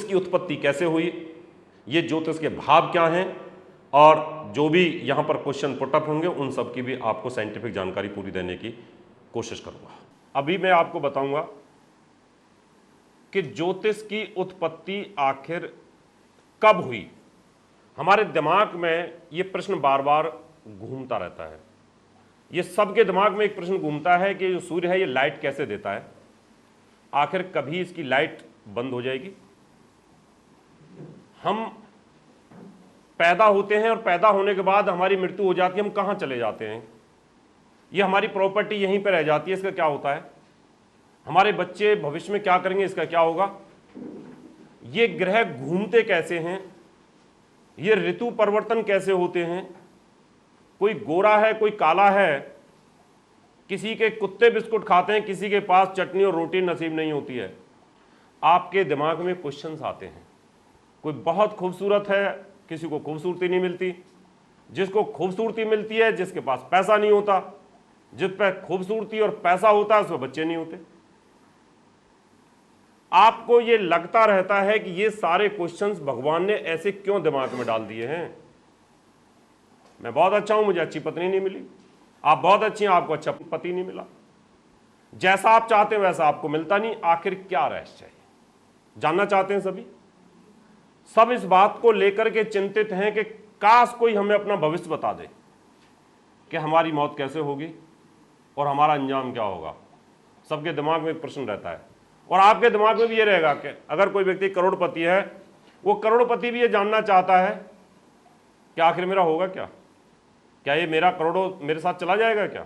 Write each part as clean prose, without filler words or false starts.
की उत्पत्ति कैसे हुई, ये ज्योतिष के भाव क्या हैं, और जो भी यहाँ पर क्वेश्चन पुटअप होंगे उन सब की भी आपको साइंटिफिक जानकारी पूरी देने की कोशिश करूँगा। अभी मैं आपको बताऊँगा कि ज्योतिष की उत्पत्ति आखिर कब हुई। हमारे दिमाग में ये प्रश्न बार बार घूमता रहता है, ये सबके दिमाग में एक प्रश्न घूमता है कि जो सूर्य है ये लाइट कैसे देता है, आखिर कभी इसकी लाइट बंद हो जाएगी। हम पैदा होते हैं और पैदा होने के बाद हमारी मृत्यु हो जाती है, हम कहाँ चले जाते हैं, ये हमारी प्रॉपर्टी यहीं पर रह जाती है, इसका क्या होता है, हमारे बच्चे भविष्य में क्या करेंगे, इसका क्या होगा, ये ग्रह घूमते कैसे हैं, ये ऋतु परिवर्तन कैसे होते हैं, कोई गोरा है कोई काला है, किसी के कुत्ते बिस्कुट खाते हैं, किसी के पास चटनी और रोटी नसीब नहीं होती है। आपके दिमाग में क्वेश्चंस आते हैं, कोई बहुत खूबसूरत है, किसी को खूबसूरती नहीं मिलती, जिसको खूबसूरती मिलती है, जिसके पास पैसा नहीं होता, जिस पर खूबसूरती और पैसा होता है उसमें बच्चे नहीं होते। आपको ये लगता रहता है कि ये सारे क्वेश्चंस भगवान ने ऐसे क्यों दिमाग में डाल दिए हैं। मैं बहुत अच्छा हूं, मुझे अच्छी पत्नी नहीं मिली, आप बहुत अच्छी हैं, आपको अच्छा पति नहीं मिला, जैसा आप चाहते हैं वैसा आपको मिलता नहीं, आखिर क्या रहस्य है, जानना चाहते हैं सभी। सब इस बात को लेकर के चिंतित हैं कि काश कोई हमें अपना भविष्य बता दे कि हमारी मौत कैसे होगी और हमारा अंजाम क्या होगा। सबके दिमाग में एक प्रश्न रहता है, और आपके दिमाग में भी ये रहेगा कि अगर कोई व्यक्ति करोड़पति है, वो करोड़पति भी ये जानना चाहता है कि आखिर मेरा होगा क्या ये मेरा करोड़ों मेरे साथ चला जाएगा क्या,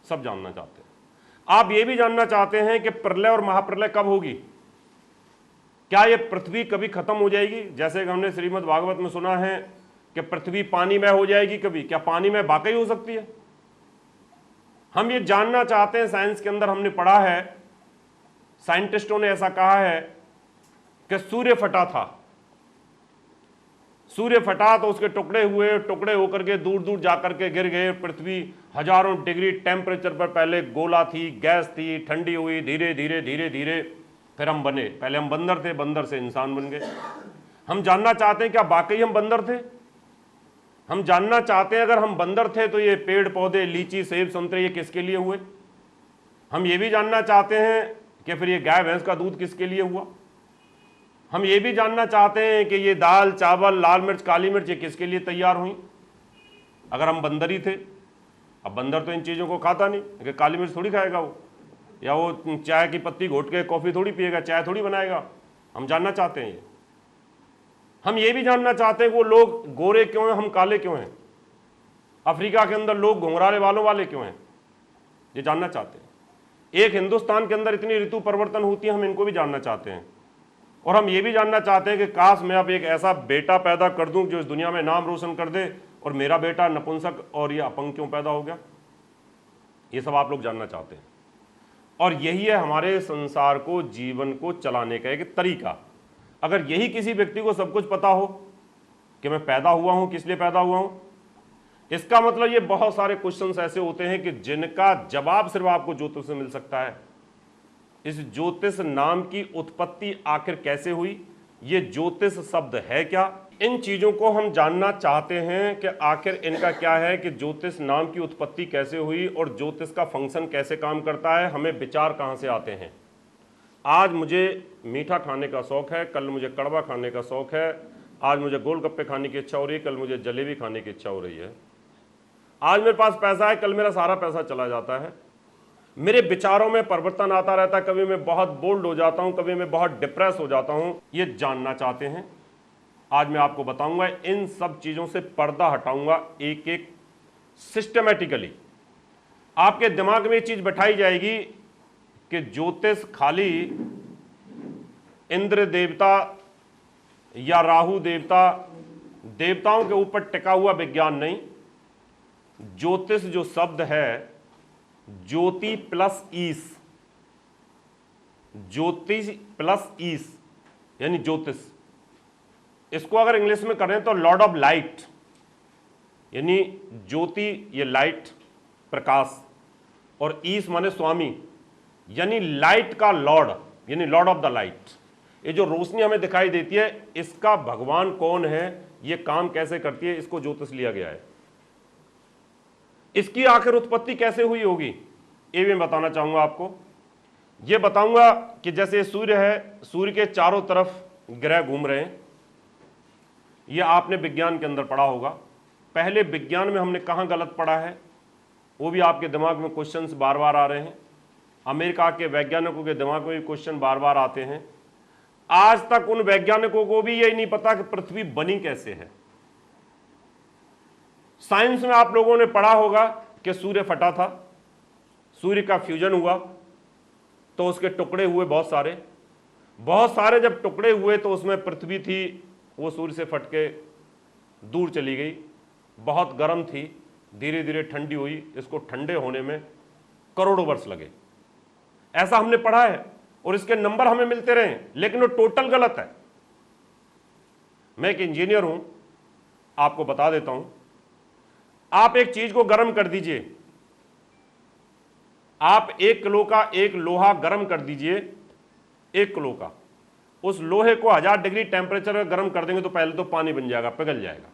सब जानना चाहते हैं। आप ये भी जानना चाहते हैं कि प्रलय और महाप्रलय कब होगी, क्या ये पृथ्वी कभी खत्म हो जाएगी, जैसे कि हमने श्रीमद् भागवत में सुना है कि पृथ्वी पानी में हो जाएगी कभी, क्या पानी में वाकई हो सकती है। हम ये जानना चाहते हैं, साइंस के अंदर हमने पढ़ा है, साइंटिस्टों ने ऐसा कहा है कि सूर्य फटा था, सूर्य फटा तो उसके टुकड़े हुए, टुकड़े होकर के दूर दूर जाकर के गिर गए। पृथ्वी हजारों डिग्री टेम्परेचर पर पहले गोला थी, गैस थी, ठंडी हुई, धीरे धीरे धीरे धीरे फिर हम बने। पहले हम बंदर थे, बंदर से इंसान बन गए। हम जानना चाहते हैं क्या वाकई हम बंदर थे। हम जानना चाहते हैं अगर हम बंदर थे तो ये पेड़ पौधे, लीची, सेब, संतरे, ये किसके लिए हुए। हम ये भी जानना चाहते हैं कि फिर ये गाय भैंस का दूध किसके लिए हुआ। हम ये भी जानना चाहते हैं कि ये दाल, चावल, लाल मिर्च, काली मिर्च, ये किसके लिए तैयार हुई अगर हम बंदर ही थे। अब बंदर तो इन चीज़ों को खाता नहीं, कि काली मिर्च थोड़ी खाएगा वो, या वो चाय की पत्ती घोट के कॉफ़ी थोड़ी पिएगा, चाय थोड़ी बनाएगा। हम जानना चाहते हैं ये। हम ये भी जानना चाहते हैं कि वो लोग गोरे क्यों हैं, हम काले क्यों हैं। अफ्रीका के अंदर लोग घुंघराले बालों वाले क्यों हैं, ये जानना चाहते हैं। एक हिंदुस्तान के अंदर इतनी ऋतु परिवर्तन होती है, हम इनको भी जानना चाहते हैं। और हम ये भी जानना चाहते हैं कि काश मैं अब एक ऐसा बेटा पैदा कर दूं जो इस दुनिया में नाम रोशन कर दे, और मेरा बेटा नपुंसक और ये अपंग क्यों पैदा हो गया। ये सब आप लोग जानना चाहते हैं। और यही है हमारे संसार को, जीवन को चलाने का एक तरीका। अगर यही किसी व्यक्ति को सब कुछ पता हो कि मैं पैदा हुआ हूं, किस लिए पैदा हुआ हूं, इसका मतलब ये बहुत सारे क्वेश्चंस ऐसे होते हैं कि जिनका जवाब सिर्फ आपको ज्योतिष से मिल सकता है। इस ज्योतिष नाम की उत्पत्ति आखिर कैसे हुई, ये ज्योतिष शब्द है क्या, इन चीजों को हम जानना चाहते हैं कि आखिर इनका क्या है, कि ज्योतिष नाम की उत्पत्ति कैसे हुई और ज्योतिष का फंक्शन कैसे काम करता है, हमें विचार कहां से आते हैं। आज मुझे मीठा खाने का शौक है, कल मुझे कड़वा खाने का शौक है, आज मुझे गोलगप्पे खाने की इच्छा हो रही है, कल मुझे जलेबी खाने की इच्छा हो रही है। आज मेरे पास पैसा है, कल मेरा सारा पैसा चला जाता है। मेरे विचारों में परिवर्तन आता रहता है, कभी मैं बहुत बोल्ड हो जाता हूं, कभी मैं बहुत डिप्रेस हो जाता हूं। ये जानना चाहते हैं। आज मैं आपको बताऊंगा, इन सब चीजों से पर्दा हटाऊंगा एक एक सिस्टमैटिकली। आपके दिमाग में ये चीज बैठाई जाएगी कि ज्योतिष खाली इंद्र देवता या राहु देवता, देवताओं के ऊपर टिका हुआ विज्ञान नहीं। ज्योतिष जो शब्द है, ज्योति प्लस ईस, ज्योतिष प्लस ईस यानी ज्योतिष। इसको अगर इंग्लिश में करें तो लॉर्ड ऑफ लाइट, यानी ज्योति ये लाइट, प्रकाश, और ईस माने स्वामी, यानी लाइट का लॉर्ड, यानी लॉर्ड ऑफ द लाइट। ये जो रोशनी हमें दिखाई देती है, इसका भगवान कौन है, ये काम कैसे करती है, इसको ज्योतिष लिया गया है। इसकी आखिर उत्पत्ति कैसे हुई होगी ये भी मैं बताना चाहूंगा आपको। ये बताऊंगा कि जैसे सूर्य है, सूर्य के चारों तरफ ग्रह घूम रहे हैं। ये आपने विज्ञान के अंदर पढ़ा होगा। पहले विज्ञान में हमने कहां गलत पढ़ा है, वो भी आपके दिमाग में क्वेश्चंस बार बार आ रहे हैं। अमेरिका के वैज्ञानिकों के दिमाग में भी क्वेश्चन बार बार आते हैं। आज तक उन वैज्ञानिकों को भी यही नहीं पता कि पृथ्वी बनी कैसे है। साइंस में आप लोगों ने पढ़ा होगा कि सूर्य फटा था, सूर्य का फ्यूजन हुआ तो उसके टुकड़े हुए बहुत सारे जब टुकड़े हुए तो उसमें पृथ्वी थी, वो सूर्य से फट के दूर चली गई, बहुत गर्म थी, धीरे धीरे ठंडी हुई। इसको ठंडे होने में करोड़ों वर्ष लगे, ऐसा हमने पढ़ा है और इसके नंबर हमें मिलते रहे, लेकिन वो टोटल गलत है। मैं एक इंजीनियर हूं, आपको बता देता हूं। आप एक चीज को गर्म कर दीजिए, आप 1 किलो का एक लोहा गर्म कर दीजिए, 1 किलो का, उस लोहे को 1000 डिग्री टेम्परेचर पर गर्म कर देंगे तो पहले तो पानी बन जाएगा, पिघल जाएगा।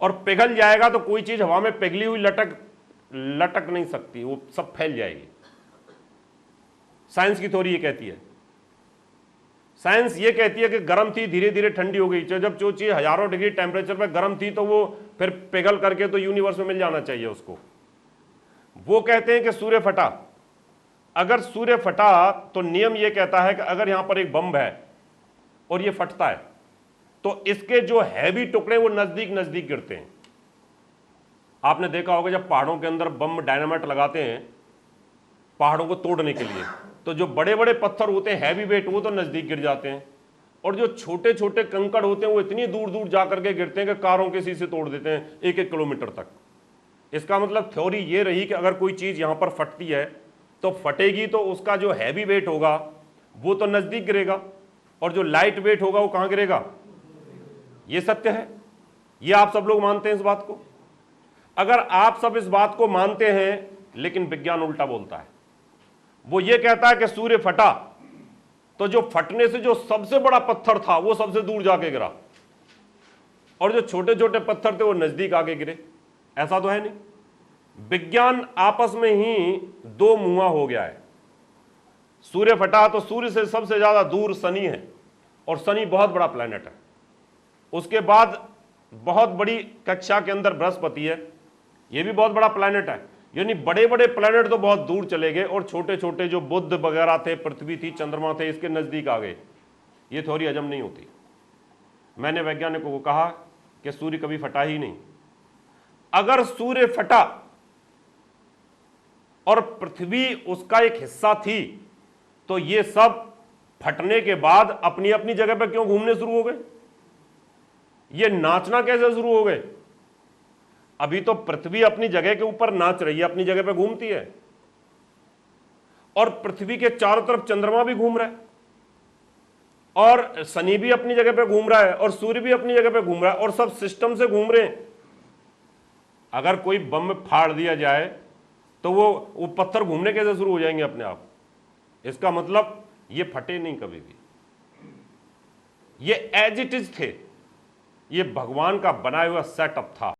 और पिघल जाएगा तो कोई चीज हवा में पिघली हुई लटक नहीं सकती, वो सब फैल जाएगी। साइंस की थ्योरी ये कहती है। साइंस ये कहती है कि गर्म थी, धीरे धीरे ठंडी हो गई। जब जो चीज हजारों डिग्री टेम्परेचर पर गर्म थी तो वो फिर पिघल करके तो यूनिवर्स में मिल जाना चाहिए उसको। वो कहते हैं कि सूर्य फटा। अगर सूर्य फटा तो नियम ये कहता है कि अगर यहां पर एक बम है और ये फटता है तो इसके जो हैवी टुकड़े वो नजदीक नजदीक गिरते हैं। आपने देखा होगा जब पहाड़ों के अंदर बम डायनामाइट लगाते हैं पहाड़ों को तोड़ने के लिए, तो जो बड़े बड़े पत्थर होते हैं हैवी वेट, वो तो नजदीक गिर जाते हैं, और जो छोटे छोटे कंकड़ होते हैं वो इतनी दूर दूर जाकर के गिरते हैं कि कारों के शीशे तोड़ देते हैं 1-1 किलोमीटर तक। इसका मतलब थ्योरी ये रही कि अगर कोई चीज यहां पर फटती है तो फटेगी तो उसका जो हैवी वेट होगा वो तो नजदीक गिरेगा, और जो लाइट वेट होगा वो कहां गिरेगा। ये सत्य है, ये आप सब लोग मानते हैं इस बात को। अगर आप सब इस बात को मानते हैं, लेकिन विज्ञान उल्टा बोलता है। वो ये कहता है कि सूर्य फटा तो जो फटने से जो सबसे बड़ा पत्थर था वो सबसे दूर जाके गिरा, और जो छोटे छोटे पत्थर थे वो नजदीक आके गिरे। ऐसा तो है नहीं। विज्ञान आपस में ही दो मुंहा हो गया है। सूर्य फटा तो सूर्य से सबसे ज्यादा दूर शनि है, और शनि बहुत बड़ा प्लैनेट है। उसके बाद बहुत बड़ी कक्षा के अंदर बृहस्पति है, यह भी बहुत बड़ा प्लैनेट है। यानी बड़े बड़े प्लैनेट तो बहुत दूर चले गए, और छोटे छोटे जो बुध वगैरह थे, पृथ्वी थी, चंद्रमा थे, इसके नजदीक आ गए। ये थ्योरी हजम नहीं होती। मैंने वैज्ञानिकों को कहा कि सूर्य कभी फटा ही नहीं। अगर सूर्य फटा और पृथ्वी उसका एक हिस्सा थी तो ये सब फटने के बाद अपनी अपनी जगह पर क्यों घूमने शुरू हो गए, ये नाचना कैसे शुरू हो गए। अभी तो पृथ्वी अपनी जगह के ऊपर नाच रही है, अपनी जगह पे घूमती है, और पृथ्वी के चारों तरफ चंद्रमा भी घूम रहा है, और शनि भी अपनी जगह पे घूम रहा है, और सूर्य भी अपनी जगह पे घूम रहा है, और सब सिस्टम से घूम रहे हैं। अगर कोई बम फाड़ दिया जाए तो वो पत्थर घूमने कैसे शुरू हो जाएंगे अपने आप। इसका मतलब ये फटे नहीं कभी भी, ये एज इट इज थे, ये भगवान का बनाया हुआ सेटअप था।